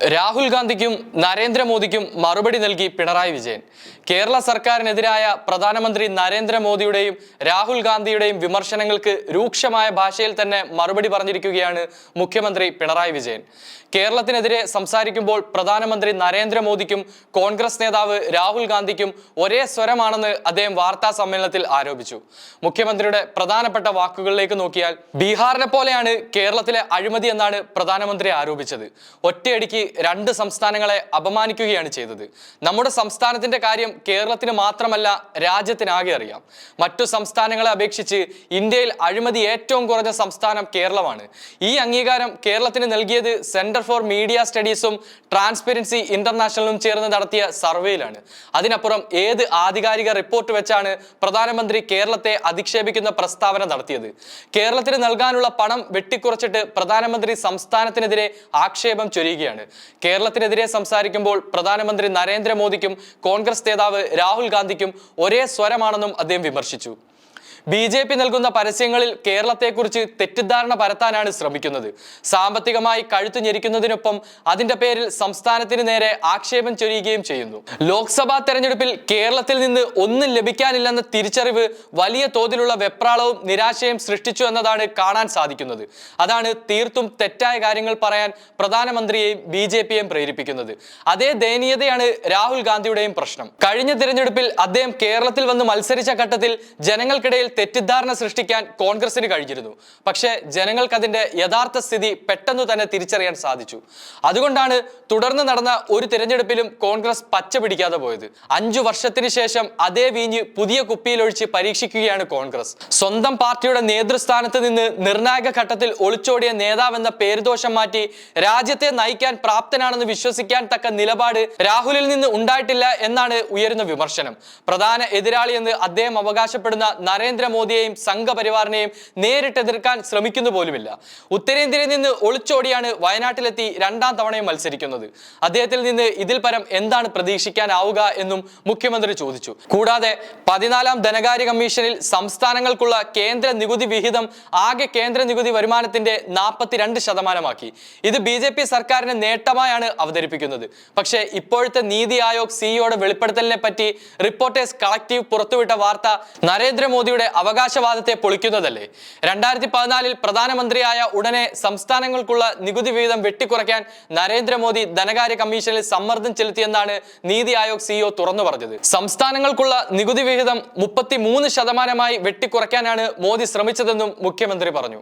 രാഹുൽ ഗാന്ധിക്കും നരേന്ദ്രമോദിക്കും മറുപടി നൽകി പിണറായി വിജയൻ. കേരള സർക്കാരിനെതിരായ പ്രധാനമന്ത്രി നരേന്ദ്രമോദിയുടെയും രാഹുൽ ഗാന്ധിയുടെയും വിമർശനങ്ങൾക്ക് രൂക്ഷമായ ഭാഷയിൽ തന്നെ മറുപടി പറഞ്ഞിരിക്കുകയാണ് മുഖ്യമന്ത്രി പിണറായി വിജയൻ. കേരളത്തിനെതിരെ സംസാരിക്കുമ്പോൾ പ്രധാനമന്ത്രി നരേന്ദ്രമോദിക്കും കോൺഗ്രസ് നേതാവ് രാഹുൽ ഗാന്ധിക്കും ഒരേ സ്വരമാണെന്ന് അദ്ദേഹം വാർത്താ സമ്മേളനത്തിൽ ആരോപിച്ചു. മുഖ്യമന്ത്രിയുടെ പ്രധാനപ്പെട്ട വാക്കുകളിലേക്ക് നോക്കിയാൽ, ബീഹാറിനെ പോലെയാണ് കേരളത്തിലെ അഴിമതി എന്നാണ് പ്രധാനമന്ത്രി ആരോപിച്ചത്. ഒറ്റയടിക്ക് രണ്ട് സംസ്ഥാനങ്ങളെ അപമാനിക്കുകയാണ് ചെയ്തത്. നമ്മുടെ സംസ്ഥാനത്തിന്റെ കാര്യം കേരളത്തിന് മാത്രമല്ല, രാജ്യത്തിനാകെ അറിയാം. മറ്റു സംസ്ഥാനങ്ങളെ അപേക്ഷിച്ച് ഇന്ത്യയിൽ അഴിമതി ഏറ്റവും കുറഞ്ഞ സംസ്ഥാനം കേരളമാണ്. ഈ അംഗീകാരം കേരളത്തിന് നൽകിയത് സെന്റർ ഫോർ മീഡിയ സ്റ്റഡീസും ട്രാൻസ്പെറൻസി ഇന്റർനാഷണലും ചേർന്ന് നടത്തിയ സർവേയിലാണ്. അതിനപ്പുറം ഏത് ആധികാരിക റിപ്പോർട്ട് വെച്ചാണ് പ്രധാനമന്ത്രി കേരളത്തെ അധിക്ഷേപിക്കുന്ന പ്രസ്താവന നടത്തിയത്? കേരളത്തിന് നൽകാനുള്ള പണം വെട്ടിക്കുറച്ചിട്ട് പ്രധാനമന്ത്രി സംസ്ഥാനത്തിനെതിരെ ആക്ഷേപം ചൊരിയുകയാണ്. കേരളത്തിനെതിരെ സംസാരിക്കുമ്പോൾ പ്രധാനമന്ത്രി നരേന്ദ്രമോദിക്കും കോൺഗ്രസ് നേതാവ് രാഹുൽ ഗാന്ധിക്കും ഒരേ സ്വരമാണെന്നും അദ്ദേഹം വിമർശിച്ചു. BJP നൽകുന്ന പരസ്യങ്ങളിൽ കേരളത്തെക്കുറിച്ച് തെറ്റിദ്ധാരണ പരത്താനാണ് ശ്രമിക്കുന്നത്. സാമ്പത്തികമായി കഴുത്തു ഞെരിക്കുന്നതിനൊപ്പം അതിന്റെ പേരിൽ സംസ്ഥാനത്തിന് നേരെ ആക്ഷേപം ചൊരിയുകയും ചെയ്യുന്നു. ലോക്സഭാ തെരഞ്ഞെടുപ്പിൽ കേരളത്തിൽ നിന്ന് ഒന്നും ലഭിക്കാനില്ലെന്ന തിരിച്ചറിവ് വലിയ തോതിലുള്ള വെപ്രാളവും നിരാശയും സൃഷ്ടിച്ചു എന്നതാണ് കാണാൻ സാധിക്കുന്നത്. അതാണ് തീർത്തും തെറ്റായ കാര്യങ്ങൾ പറയാൻ പ്രധാനമന്ത്രിയെയും BJPയെയും പ്രേരിപ്പിക്കുന്നത്. അതേ ദയനീയതയാണ് രാഹുൽ ഗാന്ധിയുടെയും പ്രശ്നം. കഴിഞ്ഞ തിരഞ്ഞെടുപ്പിൽ അദ്ദേഹം കേരളത്തിൽ വന്ന് മത്സരിച്ച ഘട്ടത്തിൽ ജനങ്ങൾക്കിടയിൽ തെറ്റിദ്ധാരണ സൃഷ്ടിക്കാൻ കോൺഗ്രസിന് കഴിഞ്ഞിരുന്നു. പക്ഷേ ജനങ്ങൾക്ക് അതിന്റെ യഥാർത്ഥ സ്ഥിതി പെട്ടെന്ന് തന്നെ തിരിച്ചറിയാൻ സാധിച്ചു. അതുകൊണ്ടാണ് തുടർന്ന് നടന്ന ഒരു തിരഞ്ഞെടുപ്പിലും കോൺഗ്രസ് പച്ച പിടിക്കാതെ പോയത്. 5 വർഷത്തിന് ശേഷം അതേ വീഞ്ഞ് പുതിയ കുപ്പിയിലൊഴിച്ച് പരീക്ഷിക്കുകയാണ് കോൺഗ്രസ്. സ്വന്തം പാർട്ടിയുടെ നേതൃസ്ഥാനത്ത് നിന്ന് നിർണായക ഘട്ടത്തിൽ ഒളിച്ചോടിയ നേതാവെന്ന പേരുദോഷം മാറ്റി രാജ്യത്തെ നയിക്കാൻ പ്രാപ്തനാണെന്ന് വിശ്വസിക്കാൻ തക്ക നിലപാട് രാഹുലിൽ നിന്ന് ഉണ്ടായിട്ടില്ല എന്നാണ് ഉയരുന്ന വിമർശനം. പ്രധാന എതിരാളിയെന്ന് അദ്ദേഹം അവകാശപ്പെടുന്ന നരേന്ദ്രമോദിയെയും സംഘപരിവാറിനെയും നേരിട്ട് എതിർക്കാൻ ശ്രമിക്കുന്നു പോലുമില്ല. ഉത്തരേന്ത്യയിൽ നിന്ന് ഒളിച്ചോടിയാണ് വയനാട്ടിലെത്തി 2ാം തവണയും മത്സരിക്കുന്നത്. അദ്ദേഹത്തിൽ നിന്ന് ഇതിൽ പരം എന്താണ് പ്രതീക്ഷിക്കാനാവുക എന്നും മുഖ്യമന്ത്രി ചോദിച്ചു. കൂടാതെ 14ാം ധനകാര്യ കമ്മീഷനിൽ സംസ്ഥാനങ്ങൾക്കുള്ള കേന്ദ്ര നികുതി വിഹിതം ആകെ കേന്ദ്ര നികുതി വരുമാനത്തിന്റെ 42%. ഇത് BJP സർക്കാരിന് നേട്ടമായാണ് അവതരിപ്പിക്കുന്നത്. പക്ഷേ ഇപ്പോഴത്തെ നീതി ആയോഗ് സിഇഒയുടെ വെളിപ്പെടുത്തലിനെ പറ്റി റിപ്പോർട്ടേഴ്സ് കളക്റ്റീവ് പുറത്തുവിട്ട വാർത്ത നരേന്ദ്രമോദിയുടെ അവകാശവാദത്തെ പൊളിക്കുന്നതല്ലേ? 2014 പ്രധാനമന്ത്രിയായ ഉടനെ സംസ്ഥാനങ്ങൾക്കുള്ള നികുതി വിഹിതം വെട്ടിക്കുറയ്ക്കാൻ നരേന്ദ്രമോദി ധനകാര്യ കമ്മീഷനിൽ സമ്മർദ്ദം ചെലുത്തിയെന്നാണ് നീതി ആയോഗ് സിഇഒ തുറന്നു പറഞ്ഞത്. സംസ്ഥാനങ്ങൾക്കുള്ള നികുതി വിഹിതം 33% വെട്ടിക്കുറയ്ക്കാനാണ് മോദി ശ്രമിച്ചതെന്നും മുഖ്യമന്ത്രി പറഞ്ഞു.